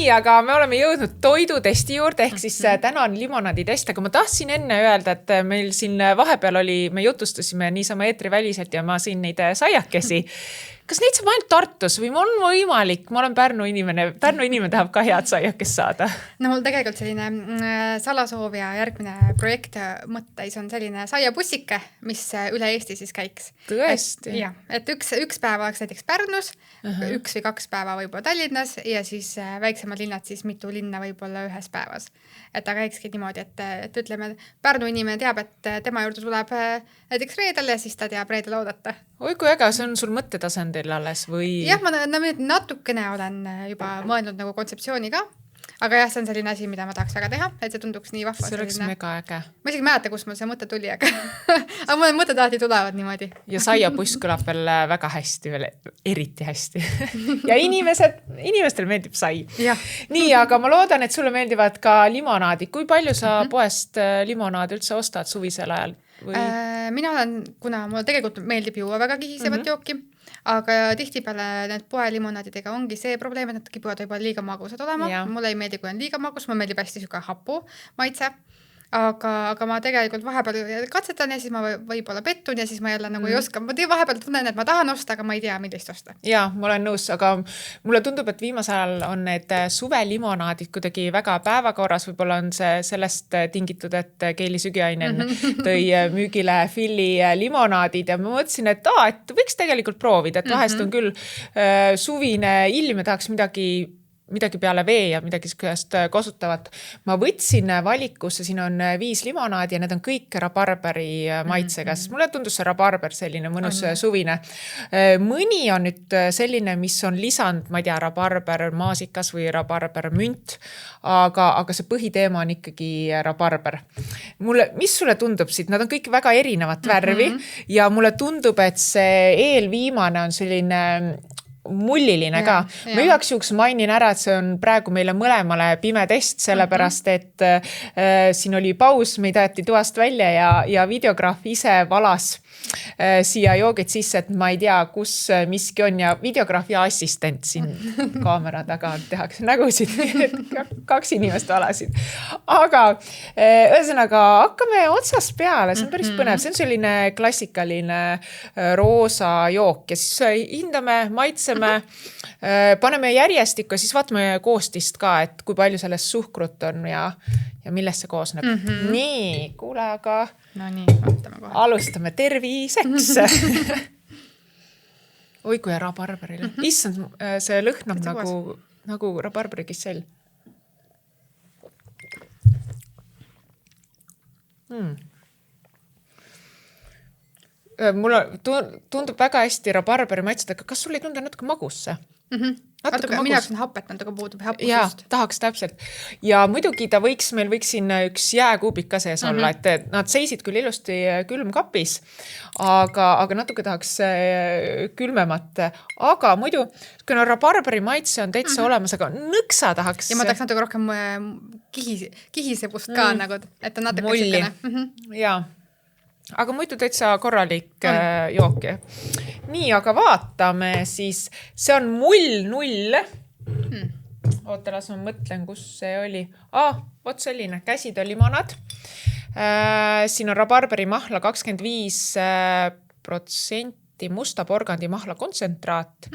Nii, aga me oleme jõudnud toidutesti juurde, ehk siis täna on limonaaditest, aga ma tahtsin enne öelda, et meil siin vahepeal me jutustasime niisama eetriväliselt ja ma siin neid saiakesi. Kas neid saab ainult Tartus või on võimalik? Ma olen Pärnu inimene tahab ka head saiakest saada. No mul tegelikult selline salasoov ja järgmine projekt mõtteis on selline saiabussike, mis üle Eesti siis käiks. Tõesti? Et üks päev oleks näiteks Pärnus, 1 või 2 päeva võib-olla Tallinnas ja siis väiksemad linnad siis mitu linna võib-olla ühes päevas. Et ta käikski niimoodi, et ütleme, Pärnu inimene teab, et tema juurde tuleb näiteks reedel ja siis ta teab reedel oodata. Oi, kui äge, see on sul mõttetasandil alles või? Jah, ma natukene olen juba mõelnud nagu kontseptsiooni ka, aga jah, see on selline asi, mida ma tahaks väga teha, et see tunduks nii vahva. See oleks mega äge. Ma isegi mäleta, kus mul see mõte tuli, aga mul mõtted alati tulevad niimoodi. Ja saiabuss kõlab veel väga hästi, veel eriti hästi. Ja inimestel meeldib sai. Nii, aga ma loodan, et sulle meeldivad ka limonaadid. Kui palju sa poest limonaadi üldse ostad suvisel ajal? Mina olen, kuna mulle tegelikult meeldib juua väga kihisevat jooki, aga tihtipeale need poelimonaadidega ongi see probleem, et nad kipuvad võib-olla liiga magusad olema. Mulle ei meeldi, kui on liiga magus, mulle meeldib hästi süka hapu maitse. Aga ma tegelikult vahepeal katsetan ja siis ma võib-olla pettun ja siis ma jälle nagu ei oska. Ma vahepeal tunnen, et ma tahan osta, aga ma ei tea, millist osta. Jaa, ma olen nõus, aga mulle tundub, et viimasel ajal on need suvelimonaadid kuidagi väga päevakorras. Võib-olla on see sellest tingitud, et Keili Sügiainen tõi müügile Filli limonaadid ja ma mõtlesin, et võiks tegelikult proovida, et vahest on küll suvine ilm ja tahaks midagi peale vee ja midagi kõigest kosutavat. Ma võtsin valikusse, siin on 5 limonaadi ja need on kõik rabarberi maitsega, sest mulle tundus see rabarber selline mõnus suvine. Mõni on nüüd selline, mis on lisand, ma ei tea, rabarber maasikas või rabarber münt, aga see põhiteema on ikkagi rabarber. Mis sulle tundub siit? Nad on kõik väga erinevat värvi ja mulle tundub, et see eelviimane on selline mulliline ka. Ma igaks juhuks mainin ära, et see on praegu meile mõlemale pime test, sellepärast, et siin oli paus, meid aeti toast välja ja videograaf ise valas siia joogid sisse, et ma ei tea, kus miski on ja videograafi assistent siin kaamera taga tehakse nägusid, 2 inimest valasid. Aga ühesõnaga hakkame otsast peale, see on päris põnev, see on selline klassikaline roosa jook ja siis hindame, maitseme, paneme järjestikku ja siis vaatame koostist ka, et kui palju sellest suhkrut on ja millest see koosneb. Nii, kuule, aga alustame terviseks. Oi, kui rabarberile. Issand, see lõhnab nagu rabarberikissell. Mulle tundub väga hästi rabarberi maitsed, aga kas sul ei tundu natuke magusse? Mina on hapet natuke puudub hapusust. Jaa, tahaks täpselt. Ja muidugi ta võiks siin üks jääkuubik ka sees olla, et nad seisid küll ilusti külmkapis, aga natuke tahaks külmemat. Aga muidu, kui rabarberi maitse on täitsa olemas, aga nõksa tahaks. Ja ma tahaks natuke rohkem kihisebust ka, et on natuke sükene. Jaa. Aga muidu täitsa korralik jook. Nii, aga vaatame siis. See on mull. Oota, las ma mõtlen, kus see oli. Vot selline käsitöö limonad. Siin on rabarberi mahla 25%, musta porgandi mahla kontsentraat,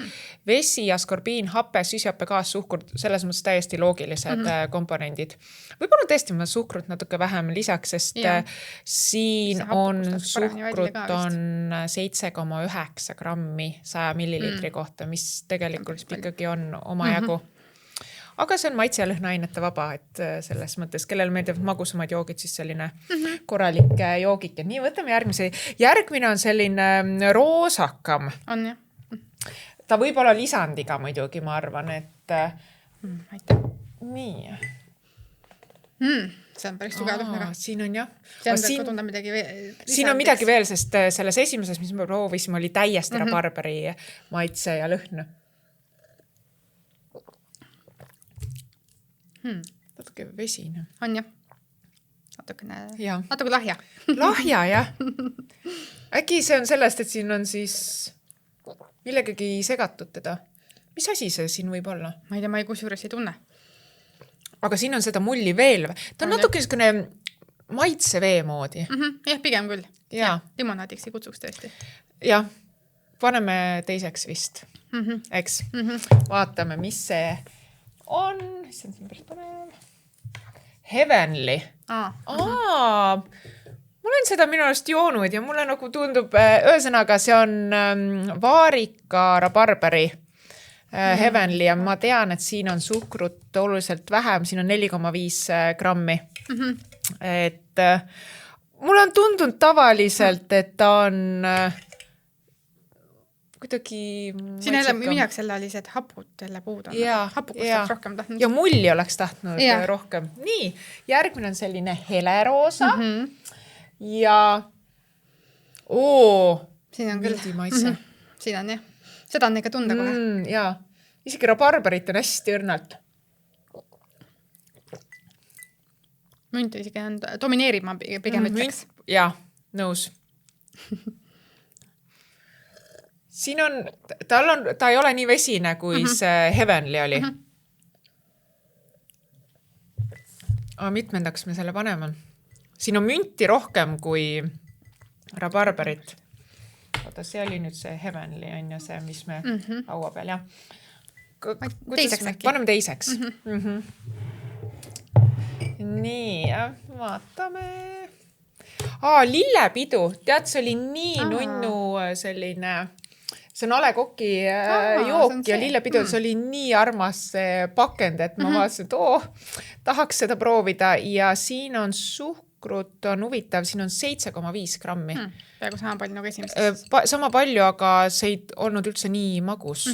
vesi, askorbiin, hape, süsihappegaas, suhkur, selles mõttes täiesti loogilised komponendid. Võib-olla tõesti ma suhkrut natuke vähem lisaks, sest siin on suhkrut on 7,9 grammi 100 milliliitri kohta, mis tegelikult ikkagi on omajagu. Aga see on maitse- ja lõhnaainete vaba, et selles mõttes, kellel meeldivad magusamad joogid, siis selline korralik joogik. Nii, võtame järgmise. Järgmine on selline roosakam. On, jah. Ta võib olla lisandiga muidugi, ma arvan, et nii. See on päris tugev lõhnaga. Siin on jah. Siin on midagi veel, sest selles esimeses, mis me proovisime, oli täiesti rabarberi maitse ja lõhn. Natuke vesine. On jah. Natuke lahja. Lahja, jah. Äkki see on sellest, et siin on siis millegagi segatud teda. Mis asi see siin võib olla? Ma ei tea, ma kusjuures ei tunne. aga siin on seda mulli veel. Ta on natuke niisugune maitsevee moodi. Jah, pigem küll. Ja. Limonaadiks ei kutsuks tõesti. Jah, paneme teiseks vist. Eks? Vaatame, mis see on. See on siin päris põnev. Heavenly. Ma olen seda minu arust joonud ja mulle nagu tundub, ühesõnaga see on vaarika rabarberi Heavenly ja ma tean, et siin on suhkrut oluliselt vähem, siin on 4,5 grammi. Et mulle on tundunud tavaliselt, et ta on kuidagi siin jälle minaks selle oli see, et hapud jälle puud on. Hapukust saaks rohkem tahtnud. Ja mulli oleks tahtnud rohkem. Nii, järgmine on selline heleroosa ja siin on küll. Maitse. Siin on jah. Seda on ikka tunda kohe. Jaa. Isegi rabarberit on hästi õrnalt. Münt isegi on domineerib, ma pigem ütleks. Jaa, nõus. Siin on, ta ei ole nii vesine, kui see Heavenly oli. Aga mitmendaks me selle paneme? Siin on münti rohkem kui rabarberit. Oota, see oli nüüd see Heavenly on ja see, mis me laua peal, jah. Teiseks äkki. Paneme teiseks. Nii, vaatame. Lillepidu. Tead, see oli nii nunnu selline, see on A. Le Coq'i jook ja lillepidu, see oli nii armas pakend, et ma vaatasin, et tahaks seda proovida ja siin on suhkrut, on huvitav, siin on 7,5 grammi. Peaaegu sama palju nagu esimestes. Sama palju, aga see ei olnud üldse nii magus.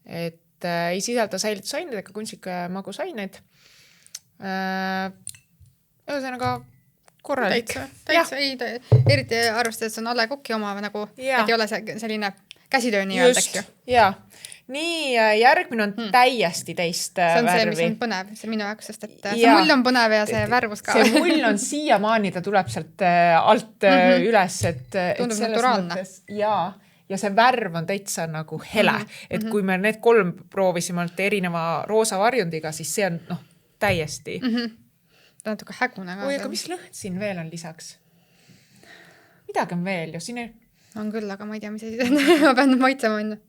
Et ei sisalda säilitusaineid ega kunstlikke magusaineid. Ühesõnaga korralik. Täitsa ei, eriti arvestades on A. Le Coq'i oma nagu, et ei ole selline käsitöö nii öeldakki. Jaa. Nii, järgmine on täiesti teist värvi. See on see, mis on põnev, see minu jaoks, sest et see mull on põnev ja see värvus ka. See mull on siiamaani, ta tuleb sealt alt üles, et tundub naturaalne. Ja see värv on täitsa nagu hele. Et kui me need 3 proovisime erineva roosa varjundiga, siis see on täiesti. Ta on natuke hägune ka. Aga mis lõhn siin veel on lisaks? Midagi on veel ju. Siin on küll, aga ma ei tea, mis asi. Ma pean maitsema enne.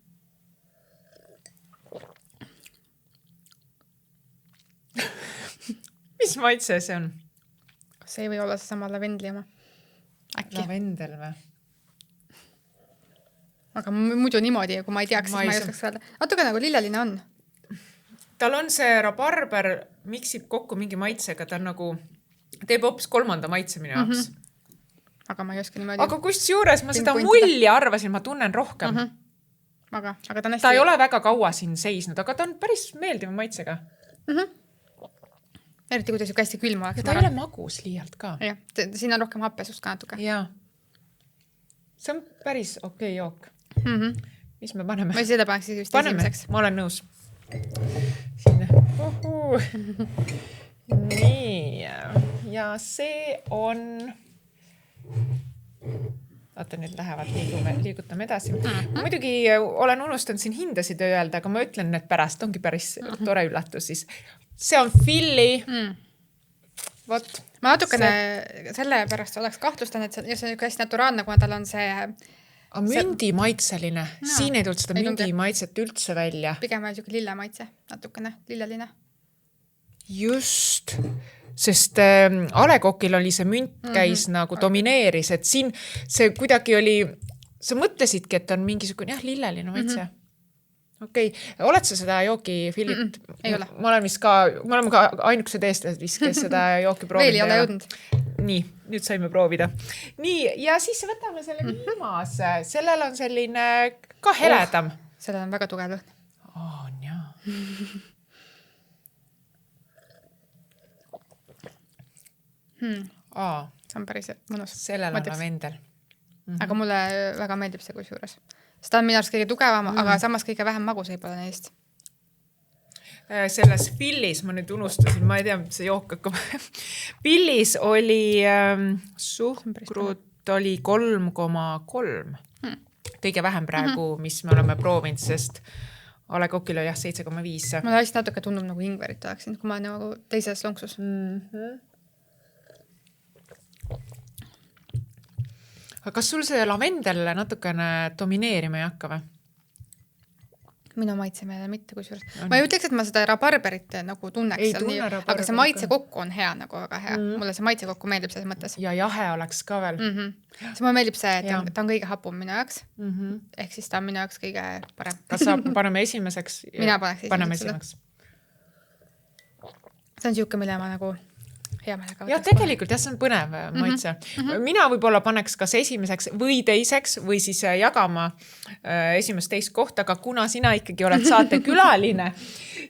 Mis maitse see on? See ei või olla see sama lavendli oma. Äkki. Lavendel või? Aga muidu niimoodi, kui ma ei teaks, siis ma ei oskaks öelda. Natuke nagu lilleline on. Tal on see rabarber, miksib kokku mingi maitsega, ta on nagu, teeb hoopis 3. maitse minu jaoks. Aga ma ei oska niimoodi. Aga kus juures ma seda mulli arvasin, ma tunnen rohkem. Aga ta on hästi... Ta ei ole väga kaua siin seisnud, aga ta on päris meeldiva maitsega. Eriti kui ta hästi külm oleks. Ja ta ei ole magus liialt ka. Jah, siin on rohkem happesust ka natuke. Jaa. See on päris okei jook. Mis me paneme? Ma seda paneks siis esimeseks. Ma olen nõus. Siin. Nii. Ja see on... Vaata, nüüd lähevad, liigutame edasi. Muidugi olen unustanud siin hindasid öelda, aga ma ütlen, et pärast ongi päris tore üllatus. Siis. See on Philly. Vot. Ma natukene selle pärast oleks kahtlustan, et see on hästi naturaalne, kuna tal on see... Mündimaitseline. Siin ei tulnud seda mündimaitset üldse välja. Pigem on siuke lille maitse, natukene lilleline. Just. Sest A. Le Coq'il oli see münt käis nagu domineeris, et siin see kuidagi oli, sa mõtlesidki, et on mingisugune lilleline maitse. Okei. Oled sa seda jooki, Philip? Ei ole. Ma olen ka ainukesed eestlased kes seda jooki proovida. Veel ei ole jõudnud. Nii, nüüd saime proovida. Nii, ja siis võtame selle viimase. Sellel on selline ka heledam. Sellel on väga tugev lõhn. On jaa. See on päris mõnus. Sellel on lavendel. Aga mulle väga meeldib see kusjuures. Seda on minu arust kõige tugevam, aga samas kõige vähem magus ei pole neist. Selles Philly's, ma nüüd unustasin, ma ei tea, see jook hakkab. Philly's oli suhkrut oli 3,3. Kõige vähem praegu, mis me oleme proovinud, sest A Le Coq'il oli jah 7,5. Mulle hästi natuke tundub nagu ingverit tahaksin, kui ma olen nagu teises lonksus. Aga kas sul see lavendel natukene domineerima ei hakka või? Minu maitse meile mitte kusjuures. Ma ei ütleks, et ma seda rabarberit nagu tunneks. Ei tunne rabarberit. Aga see maitse kokku on hea, nagu väga hea. Mulle see maitse kokku meeldib selles mõttes. Ja jahe oleks ka veel. See mulle meeldib see, et ta on kõige hapum minu jaoks. Ehk siis ta on minu jaoks kõige parem. Kas sa paneme esimeseks? Mina paneme esimeseks. See on siuke, mille ma nagu hea meelega. Ja tegelikult jah, see on põnev maitse. Mina võib-olla paneks kas esimeseks või teiseks või siis jagama esimest teist kohta, aga kuna sina ikkagi oled saate külaline,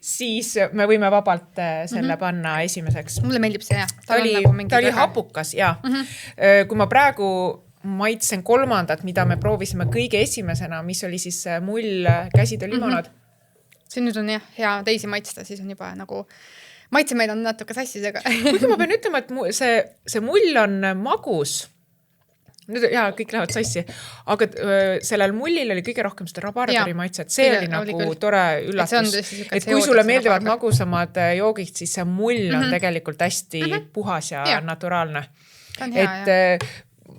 siis me võime vabalt selle panna esimeseks. Mulle meeldib see, jah. Ta oli hapukas, jah. Kui ma praegu maitsen kolmandat, mida me proovisime kõige esimesena, mis oli siis mull käsitöö limonad. See nüüd on jah, hea teisi maitsta, siis on juba nagu maitse meil on natuke sassidega. Kuigi ma pean ütlema, et see mull on magus. Nüüd, jaa, kõik lähevad sassi. Aga sellel mullil oli kõige rohkem seda rabarberi maitset. See oli nagu tore üllatus. Et kui sulle meeldivad magusamad joogid, siis see mull on tegelikult hästi puhas ja naturaalne. Et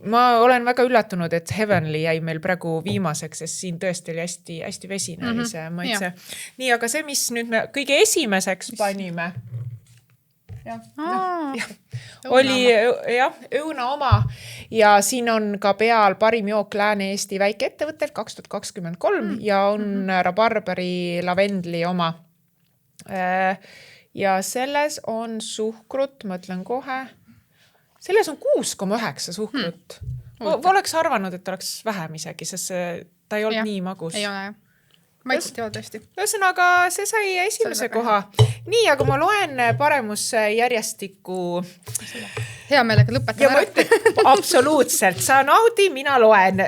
ma olen väga üllatunud, et Heavenly jäi meil praegu viimaseks, sest siin tõesti oli hästi vesine see maitse. Nii, aga see, mis nüüd me kõige esimeseks panime, oli jah, õuna oma ja siin on ka peal parim jook Lääne-Eesti väikeettevõttel 2023 ja on rabarberi lavendli oma. Ja selles on suhkrut, ma ütlen kohe, selles on 6,9 suhkrut. Oleks arvanud, et oleks vähem isegi, sest ta ei olnud nii magus. Ei ole, jah. Maitset ei ole tõesti. Ühesõnaga, see sai esimese koha. Nii, aga ma loen paremusjärjestikku. Hea meelega lõpetame ära. Ja ma ütlen, absoluutselt, sa naudi, mina loen.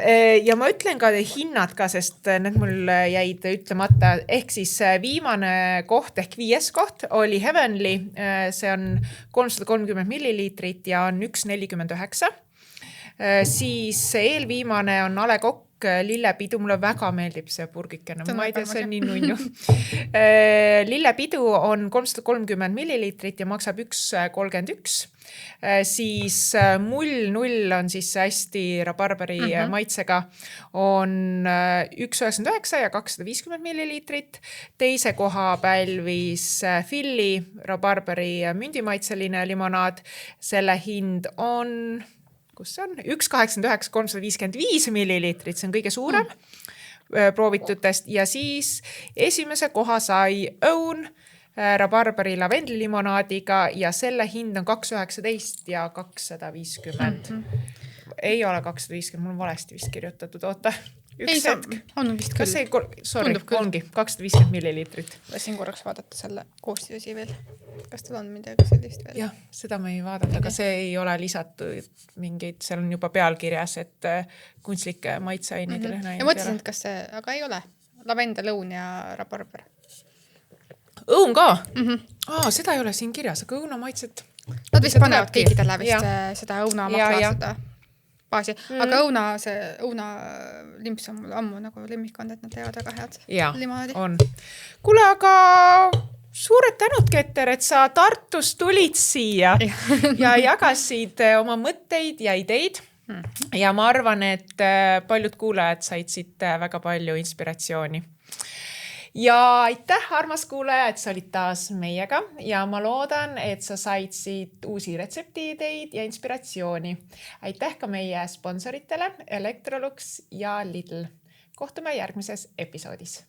Ja ma ütlen ka hinnad ka, sest need mul jäid ütlemata. Ehk siis viimane koht ehk 5. koht oli Heavenly. See on 330 milliliitrit ja on 1,49. Siis eelviimane on A Le Coq lillepidu, mulle väga meeldib see purgikene, ma ei tea, see on nii nunnu. Lillepidu on 330 milliliitrit ja maksab 1,31. Siis mull 0 on siis hästi rabarberi maitsega, on 1,99 ja 250 milliliitrit. Teise koha pälvis Filli rabarberi mündimaiseline limonaad. Selle hind on kus see on? 1,89, 355 milliliitrit, see on kõige suurem proovitutest. Ja siis esimese koha sai õun rabarberi lavendlilimonaadiga ja selle hind on 2,19 ja 250. Ei ole 250, mul on valesti vist kirjutatud, oota. Üks hetk. On vist küll. Kas see, sorry, ongi 250 milliliitrit. Lasin korraks vaadata selle koostisesi veel. Kas tal on midagi sellist veel? Jah, seda me ei vaadata, aga see ei ole lisatud mingeid, seal on juba pealkirjas, et kunstlikke maitseaineid. Ja mõtlesin, et kas see, aga ei ole. Lavendel, õun ja rabarber. Õun ka? Seda ei ole siin kirjas, aga õuna maitset. Nad vist panevad kõikidele vist seda õuna mahla seda baasi. Aga õuna limps on mul ammu nagu lemmikond, et nad teevad väga head limonaadi. On. Kuule, aga suured tänud, Keter, et sa Tartust tulid siia ja jagasid oma mõtteid ja ideid. Ja ma arvan, et paljud kuulajad said siit väga palju inspiratsiooni. Ja aitäh, armas kuulaja, et sa olid taas meiega ja ma loodan, et sa said siit uusi retseptiideid ja inspiratsiooni. Aitäh ka meie sponsoritele Electrolux ja Lidl. Kohtume järgmises episoodis.